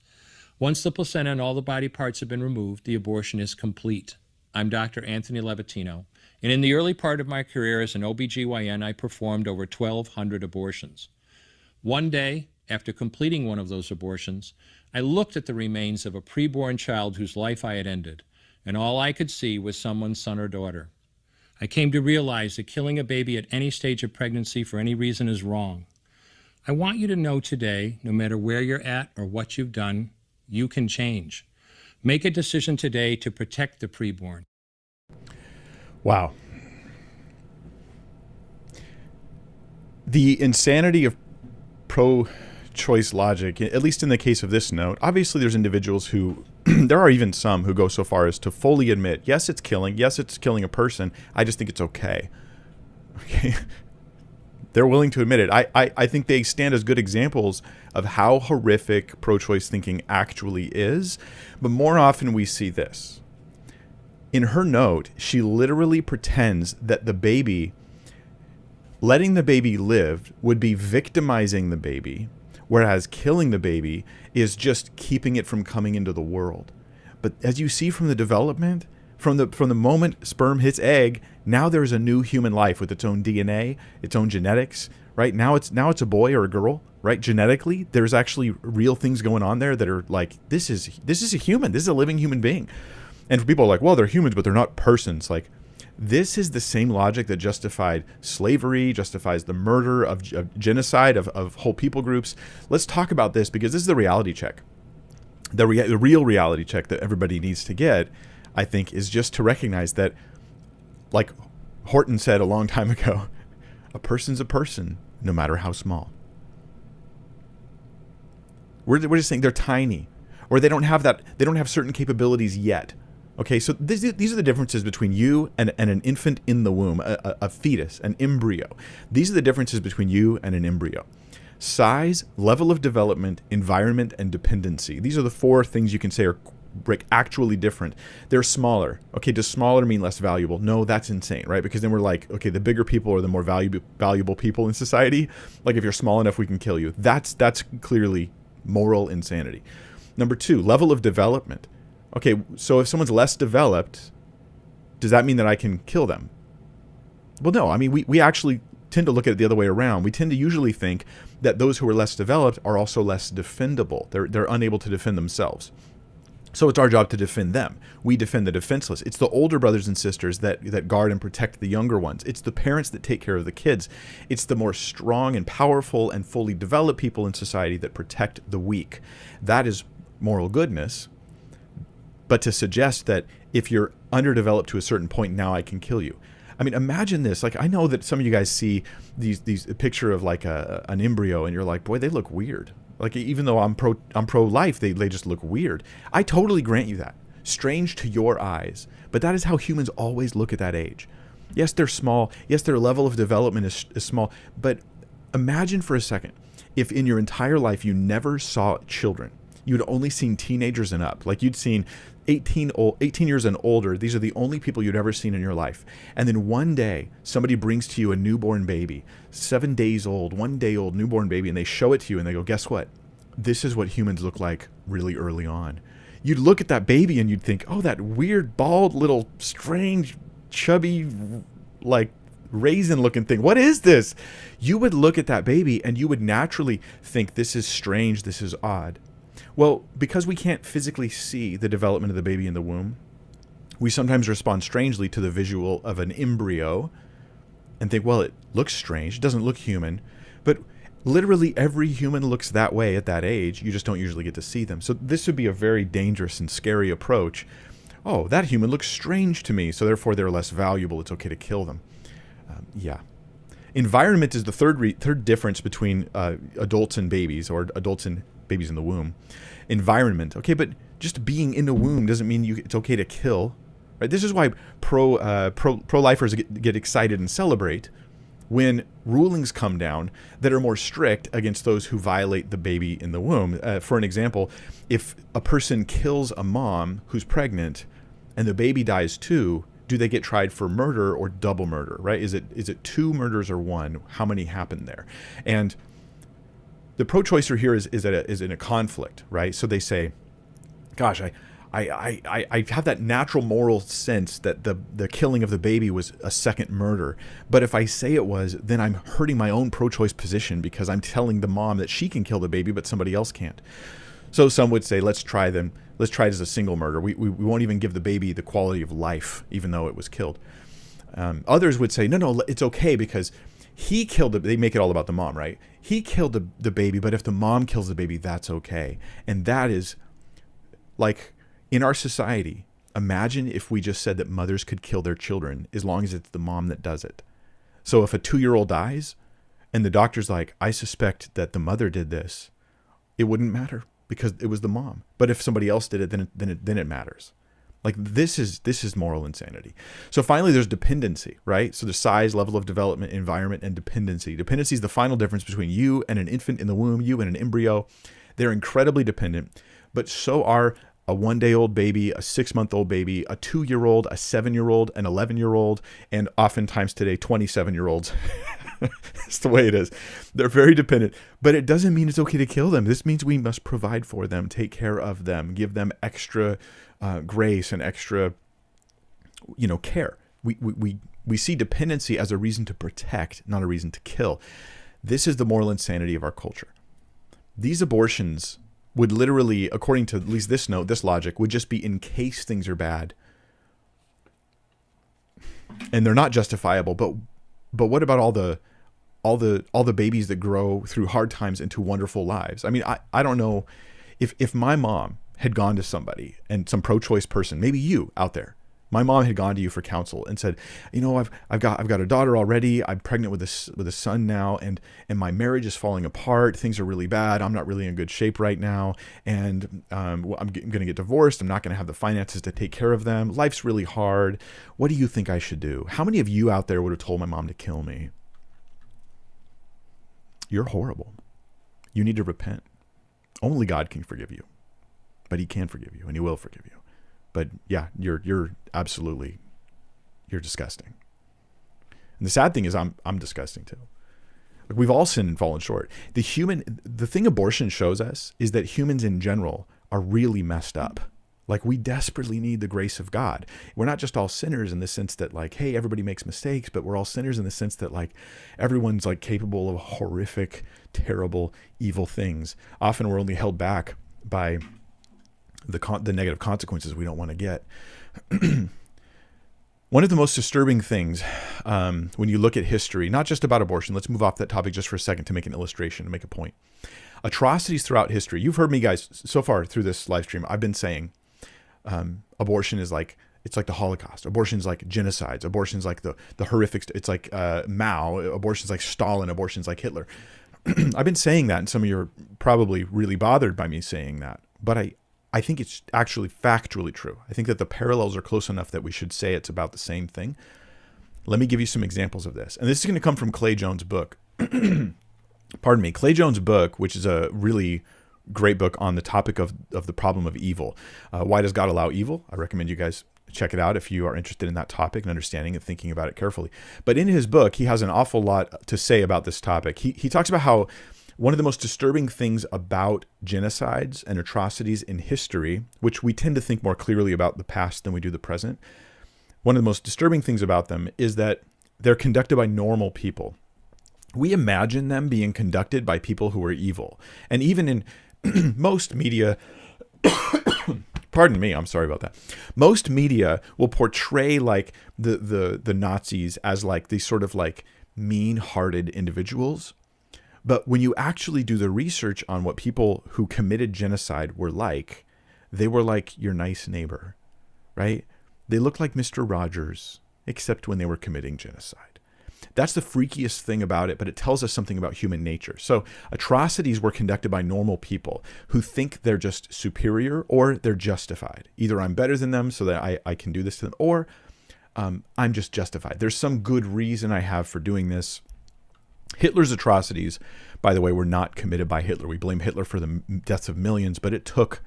Speaker 3: Once the placenta and all the body parts have been removed, the abortion is complete. I'm Dr. Anthony Levatino, and in the early part of my career as an OBGYN, I performed over 1,200 abortions. One day, after completing one of those abortions, I looked at the remains of a preborn child whose life I had ended, and all I could see was someone's son or daughter. I came to realize that killing a baby at any stage of pregnancy for any reason is wrong. I want you to know today, no matter where you're at or what you've done, you can change. Make a decision today to protect the preborn.
Speaker 1: Wow. The insanity of pro-choice logic, at least in the case of this note, obviously there's individuals who, there are even some who go so far as to fully admit, yes, it's killing a person, I just think it's okay. Okay. They're willing to admit it. I think they stand as good examples of how horrific pro-choice thinking actually is, but more often we see this. In her note, she literally pretends that the baby, letting the baby live would be victimizing the baby, whereas killing the baby is just keeping it from coming into the world. But as you see from the development, from the moment sperm hits egg, now there's a new human life with its own DNA, its own genetics, right? Now it's a boy or a girl, right? Genetically, there's actually real things going on there that are like, this is a human, this is a living human being. And for people are like, well, they're humans, but they're not persons. Like, this is the same logic that justified slavery, justifies the murder of genocide of whole people groups. Let's talk about this because this is the reality check. The real reality check that everybody needs to get, I think, is just to recognize that, like Horton said a long time ago, a person's a person, no matter how small. We're just saying they're tiny, or they don't have certain capabilities yet. Okay, so these are the differences between you and an infant in the womb, a fetus, an embryo. These are the differences between you and an embryo. Size, level of development, environment, and dependency. These are the 4 things you can say are actually different. They're smaller. Okay, does smaller mean less valuable? No, that's insane, right? Because then we're like, okay, the bigger people are the more valuable people in society. Like, if you're small enough, we can kill you. That's clearly moral insanity. Number 2, level of development. Okay, so if someone's less developed, does that mean that I can kill them? Well, no. I mean, we actually tend to look at it the other way around. We tend to usually think that those who are less developed are also less defendable. They're unable to defend themselves. So it's our job to defend them. We defend the defenseless. It's the older brothers and sisters that guard and protect the younger ones. It's the parents that take care of the kids. It's the more strong and powerful and fully developed people in society that protect the weak. That is moral goodness. But to suggest that if you're underdeveloped to a certain point, now I can kill you. I mean, imagine this. Like, I know that some of you guys see a picture of like an embryo and you're like, boy, they look weird. Like, even though I'm pro-life, they just look weird. I totally grant you that. Strange to your eyes. But that is how humans always look at that age. Yes, they're small. Yes, their level of development is small. But imagine for a second, if in your entire life you never saw children, you'd only seen teenagers and up. Like, you'd seen 18 years and older. These are the only people you'd ever seen in your life. And then one day, somebody brings to you a newborn baby, 7 days old, 1 day old newborn baby, and they show it to you and they go, guess what? This is what humans look like really early on. You'd look at that baby and you'd think, oh, that weird, bald, little, strange, chubby, like raisin looking thing. What is this? You would look at that baby and you would naturally think, this is strange, this is odd. Well, because we can't physically see the development of the baby in the womb, we sometimes respond strangely to the visual of an embryo and think, well, it looks strange. It doesn't look human. But literally every human looks that way at that age. You just don't usually get to see them. So this would be a very dangerous and scary approach. Oh, that human looks strange to me, so therefore they're less valuable. It's okay to kill them. Yeah. Environment is the third difference between adults and babies, or adults and babies in the womb. Environment. Okay, but just being in the womb doesn't mean it's okay to kill. Right? This is why pro-lifers get excited and celebrate when rulings come down that are more strict against those who violate the baby in the womb. For an example, if a person kills a mom who's pregnant and the baby dies too, do they get tried for murder or double murder, right? Is it 2 murders or 1? How many happen there? And the pro-choicer here is in a conflict, right? So they say, gosh, I have that natural moral sense that the killing of the baby was a second murder. But if I say it was, then I'm hurting my own pro-choice position because I'm telling the mom that she can kill the baby, but somebody else can't. So some would say, let's try it as a single murder. We won't even give the baby the quality of life, even though it was killed. Others would say, no, it's okay because he killed they make it all about the mom, right? He killed the baby, but if the mom kills the baby, that's okay. And that is, like, in our society, imagine if we just said that mothers could kill their children as long as it's the mom that does it. So if a 2-year-old dies and the doctor's like, I suspect that the mother did this, it wouldn't matter because it was the mom. But if somebody else did it, then it matters. Like, this is moral insanity. So finally, there's dependency, right? So the size, level of development, environment, and dependency. Dependency is the final difference between you and an infant in the womb, you and an embryo. They're incredibly dependent, but so are a 1-day-old baby, a 6-month-old baby, a 2-year-old, a 7-year-old, an 11-year-old, and oftentimes today, 27-year-olds. That's the way it is. They're very dependent, but it doesn't mean it's okay to kill them. This means we must provide for them, take care of them, give them extra grace and extra, care. We see dependency as a reason to protect, not a reason to kill. This is the moral insanity of our culture. These abortions would literally, according to at least this logic, would just be in case things are bad, and they're not justifiable. But what about all the babies that grow through hard times into wonderful lives? I mean, I don't know if my mom had gone to somebody, and some pro-choice person, maybe you out there, my mom had gone to you for counsel and said, I've got a daughter already. I'm pregnant with a son now, and my marriage is falling apart. Things are really bad. I'm not really in good shape right now, and I'm going to get divorced. I'm not going to have the finances to take care of them. Life's really hard. What do you think I should do? How many of you out there would have told my mom to kill me? You're horrible. You need to repent. Only God can forgive you, but He can forgive you, and He will forgive you. But yeah, you're absolutely, you're disgusting. And the sad thing is I'm disgusting too. Like, we've all sinned and fallen short. The thing abortion shows us is that humans in general are really messed up. Like, we desperately need the grace of God. We're not just all sinners in the sense that, like, hey, everybody makes mistakes, but we're all sinners in the sense that, like, everyone's, like, capable of horrific, terrible, evil things. Often we're only held back by the negative consequences we don't want to get. One of the most disturbing things when you look at history, not just about abortion, let's move off that topic just for a second to make an illustration, to make a point. Atrocities throughout history. You've heard me, guys, so far through this live stream. I've been saying abortion is like, it's like the Holocaust. Abortion's like genocides. Abortion's like the horrific. It's like Mao. Abortion's like Stalin. Abortion's like Hitler. I've been saying that, and some of you are probably really bothered by me saying that. But I think it's actually factually true. I think that the parallels are close enough that we should say it's about the same thing. Let me give you some examples of this. And this is going to come from Clay Jones' book. Pardon me. Clay Jones' book, which is a really great book on the topic of the problem of evil. Why does God allow evil? I recommend you guys check it out if you are interested in that topic and understanding and thinking about it carefully. But in his book, he has an awful lot to say about this topic. He talks about how one of the most disturbing things about genocides and atrocities in history, which we tend to think more clearly about the past than we do the present, one of the most disturbing things about them is that they're conducted by normal people. We imagine them being conducted by people who are evil. And even in most media, pardon me, I'm sorry about that. Most media will portray like the Nazis as like these sort of like mean-hearted individuals. But when you actually do the research on what people who committed genocide were like, they were like your nice neighbor, right? They looked like Mr. Rogers, except when they were committing genocide. That's the freakiest thing about it, but it tells us something about human nature. So atrocities were conducted by normal people who think they're just superior or they're justified. Either I'm better than them so that I can do this to them, or I'm just justified. There's some good reason I have for doing this. Hitler's atrocities, by the way, were not committed by Hitler. We blame Hitler for the deaths of millions, but it took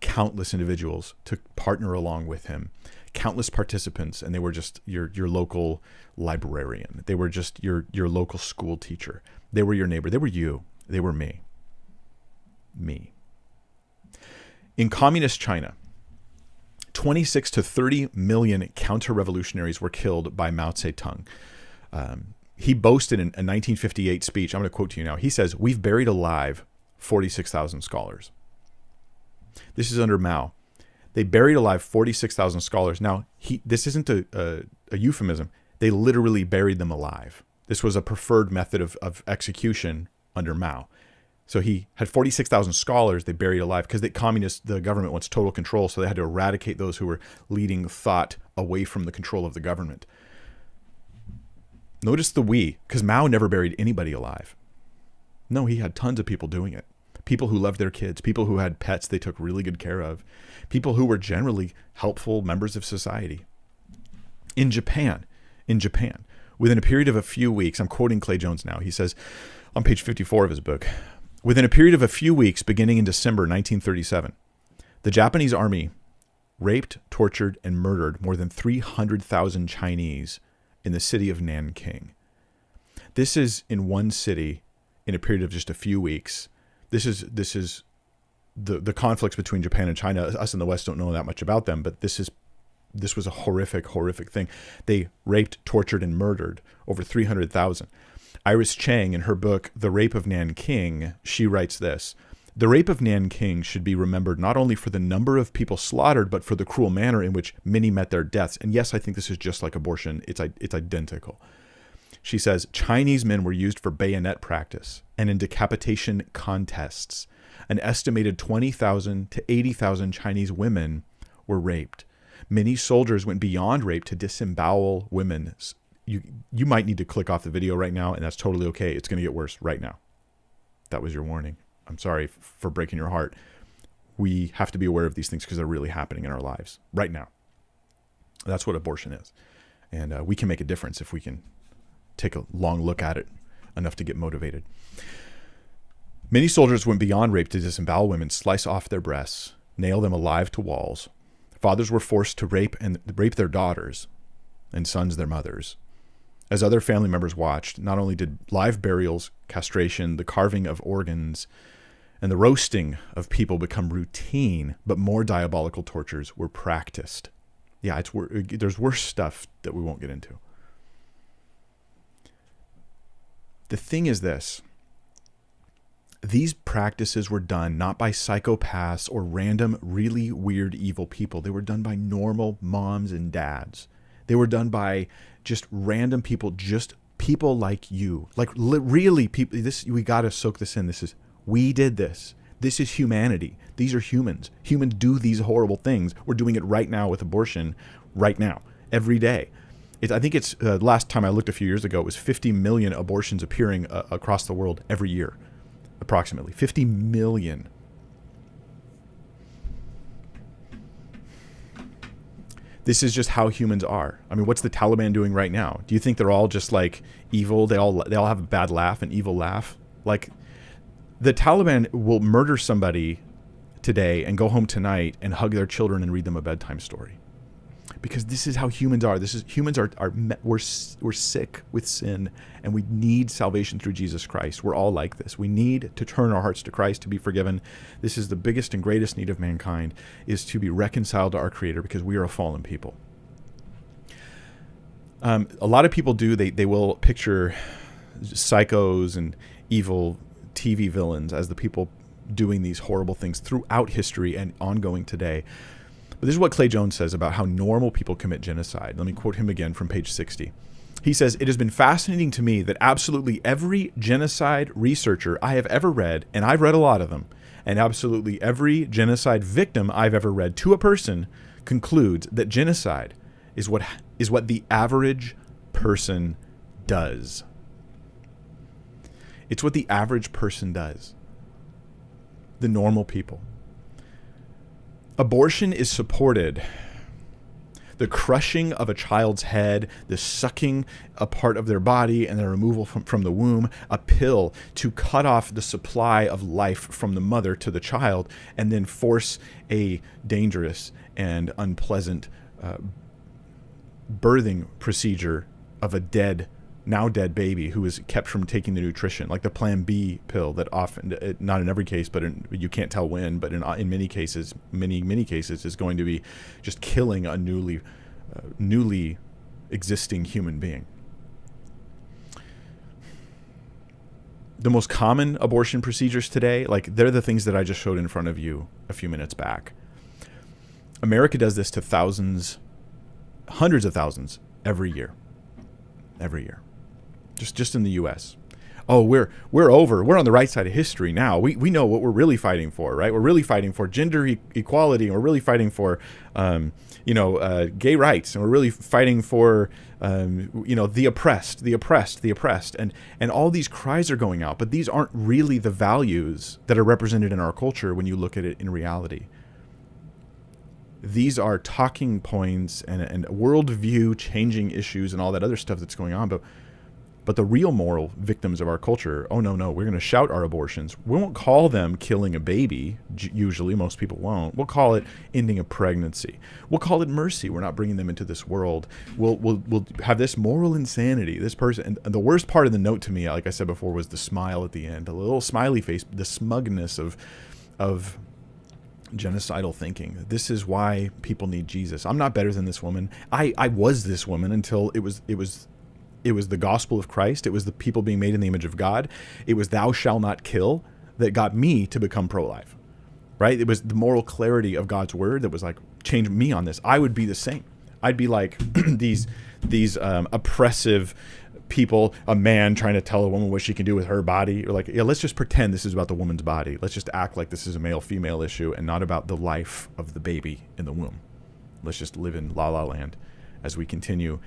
Speaker 1: countless individuals to partner along with him, countless participants, and they were just your local librarian. They were just your local school teacher. They were your neighbor. They were you. They were me. Me. In communist China, 26 to 30 million counter-revolutionaries were killed by Mao Zedong. He boasted in a 1958 speech, I'm going to quote to you now. He says, "We've buried alive 46,000 scholars." This is under Mao. They buried alive 46,000 scholars. Now, this isn't a euphemism. They literally buried them alive. This was a preferred method of execution under Mao. So he had 46,000 scholars they buried alive because the government wants total control, so they had to eradicate those who were leading thought away from the control of the government. Notice the we, because Mao never buried anybody alive. No, he had tons of people doing it. People who loved their kids, people who had pets they took really good care of, people who were generally helpful members of society. In Japan, within a period of a few weeks, I'm quoting Clay Jones now, he says on page 54 of his book, within a period of a few weeks beginning in December 1937, the Japanese army raped, tortured, and murdered more than 300,000 Chinese in the city of Nanking. This is in one city in a period of just a few weeks. This is the conflicts between Japan and China. Us in the West don't know that much about them, but this was a horrific thing. They raped, tortured, and murdered over 300,000. Iris Chang, in her book, The Rape of Nanking, she writes this: "The rape of Nanking should be remembered not only for the number of people slaughtered, but for the cruel manner in which many met their deaths." And yes, I think this is just like abortion. It's identical. She says, "Chinese men were used for bayonet practice and in decapitation contests. An estimated 20,000 to 80,000 Chinese women were raped. Many soldiers went beyond rape to disembowel women." You might need to click off the video right now, and that's totally okay. It's going to get worse right now. That was your warning. I'm sorry for breaking your heart. We have to be aware of these things because they're really happening in our lives right now. That's what abortion is. And we can make a difference if we can take a long look at it enough to get motivated. Many soldiers went beyond rape to disembowel women, slice off their breasts, nail them alive to walls. Fathers were forced to rape their daughters and sons their mothers. As other family members watched, not only did live burials, castration, the carving of organs, and the roasting of people become routine, but more diabolical tortures were practiced. Yeah, there's worse stuff that we won't get into. The thing is this. these practices were done not by psychopaths or random, really weird, evil people. They were done by normal moms and dads. They were done by just random people, just people like you. Like really people, we got to soak this in. We did this. This is humanity. These are humans. Humans do these horrible things. We're doing it right now with abortion, right now, every day. I think it's last time I looked a few years ago, it was 50 million abortions appearing across the world every year, approximately 50 million. This is just how humans are. I mean, what's the Taliban doing right now? Do you think they're all just like evil? They all have a bad laugh, an evil laugh. Like the Taliban will murder somebody today and go home tonight and hug their children and read them a bedtime story. Because this is how humans are. We're sick with sin, and we need salvation through Jesus Christ. We're all like this. We need to turn our hearts to Christ to be forgiven. This is the biggest and greatest need of mankind, is to be reconciled to our Creator, because we are a fallen people. A lot of people do. They will picture psychos and evil TV villains as the people doing these horrible things throughout history and ongoing today. But this is what Clay Jones says about how normal people commit genocide. Let me quote him again from page 60. He says, "It has been fascinating to me that absolutely every genocide researcher I have ever read, and I've read a lot of them, and absolutely every genocide victim I've ever read to a person concludes that genocide is what the average person does." It's what the average person does. The normal people. Abortion is supported. The crushing of a child's head, the sucking a part of their body and the removal from the womb, a pill to cut off the supply of life from the mother to the child, and then force a dangerous and unpleasant birthing procedure of a now dead baby who is kept from taking the nutrition, like the Plan B pill that often, not in every case, but you can't tell when, but in many cases, many cases, is going to be just killing a newly existing human being. The most common abortion procedures today, like they're the things that I just showed in front of you a few minutes back. America does this to thousands, hundreds of thousands every year. Every year. Just in the U.S. Oh, we're on the right side of history now. We know what we're really fighting for, right? We're really fighting for gender equality, and we're really fighting for, gay rights, and we're really fighting for, the oppressed, and all these cries are going out. But these aren't really the values that are represented in our culture when you look at it in reality. These are talking points and worldview changing issues and all that other stuff that's going on. But the real moral victims of our culture, oh, no, we're going to shout our abortions. We won't call them killing a baby. Usually, most people won't. We'll call it ending a pregnancy. We'll call it mercy. We're not bringing them into this world. We'll have this moral insanity. This person, and the worst part of the note to me, like I said before, was the smile at the end, a little smiley face, the smugness of genocidal thinking. This is why people need Jesus. I'm not better than this woman. I was this woman until it was the gospel of Christ. It was the people being made in the image of God. It was thou shalt not kill that got me to become pro-life, right? It was the moral clarity of God's word that was like, change me on this. I would be the same. I'd be like these oppressive people, a man trying to tell a woman what she can do with her body. Or like, yeah, let's just pretend this is about the woman's body. Let's just act like this is a male-female issue and not about the life of the baby in the womb. Let's just live in la la land as we continue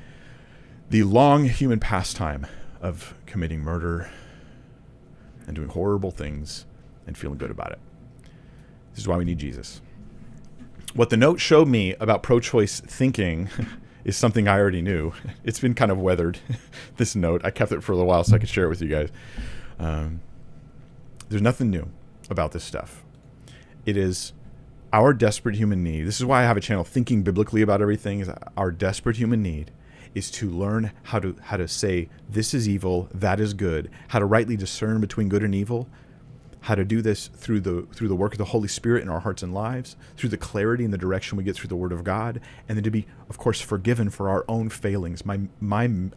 Speaker 1: the long human pastime of committing murder and doing horrible things and feeling good about it. This is why we need Jesus. What the note showed me about pro-choice thinking is something I already knew. It's been kind of weathered, this note. I kept it for a little while so I could share it with you guys. There's nothing new about this stuff. It is our desperate human need. This is why I have a channel, Thinking Biblically About Everything. Is our desperate human need is to learn how to say this is evil, that is good, how to rightly discern between good and evil, how to do this through the work of the Holy Spirit in our hearts and lives, through the clarity and the direction we get through the Word of God, and then to be, of course, forgiven for our own failings.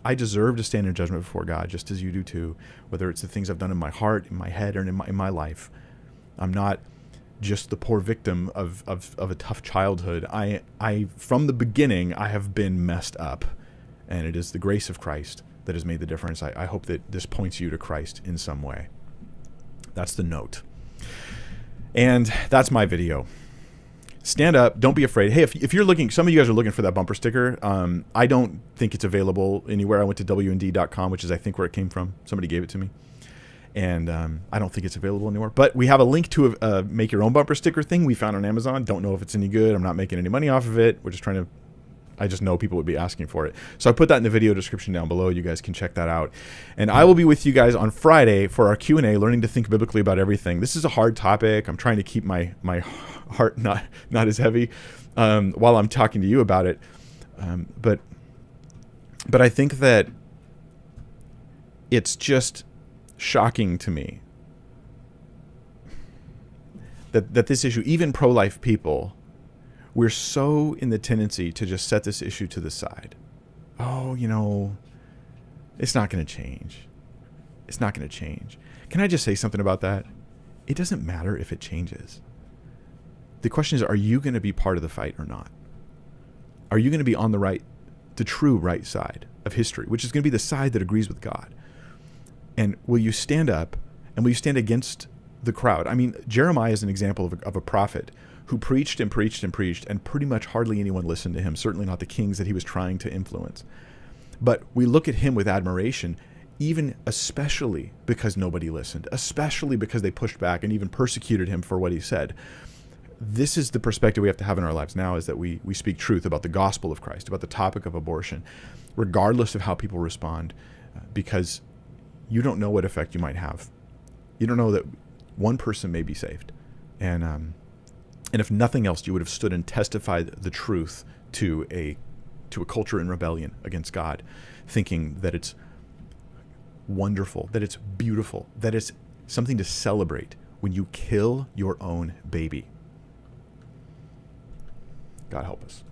Speaker 1: I deserve to stand in judgment before God, just as you do too, whether it's the things I've done in my heart, in my head, or in my life. I'm not just the poor victim of a tough childhood. I from the beginning, I have been messed up, and it is the grace of Christ that has made the difference. I hope that this points you to Christ in some way. That's the note. And that's my video. Stand up. Don't be afraid. Hey, if you're looking, some of you guys are looking for that bumper sticker. I don't think it's available anywhere. I went to wnd.com, which is, I think, where it came from. Somebody gave it to me. And I don't think it's available anywhere. But we have a link to a make your own bumper sticker thing we found on Amazon. Don't know if it's any good. I'm not making any money off of it. We're just trying to, I just know people would be asking for it. So I put that in the video description down below. You guys can check that out. And I will be with you guys on Friday for our Q&A, learning to think biblically about everything. This is a hard topic. I'm trying to keep my heart not as heavy while I'm talking to you about it. But I think that it's just shocking to me that this issue, even pro-life people, we're so in the tendency to just set this issue to the side. Oh, it's not going to change. It's not going to change. Can I just say something about that? It doesn't matter if it changes. The question is, are you going to be part of the fight or not? Are you going to be on the true right side of history, which is going to be the side that agrees with God? And will you stand up, and will you stand against the crowd? I mean, Jeremiah is an example of a prophet who preached and preached and preached, and pretty much hardly anyone listened to him, certainly not the kings that he was trying to influence. But we look at him with admiration, even especially because nobody listened, especially because they pushed back and even persecuted him for what he said. This is the perspective we have to have in our lives now, is that we speak truth about the gospel of Christ, about the topic of abortion, regardless of how people respond, because you don't know what effect you might have. You don't know that one person may be saved. And if nothing else, you would have stood and testified the truth to a culture in rebellion against God, thinking that it's wonderful, that it's beautiful, that it's something to celebrate when you kill your own baby. God help us.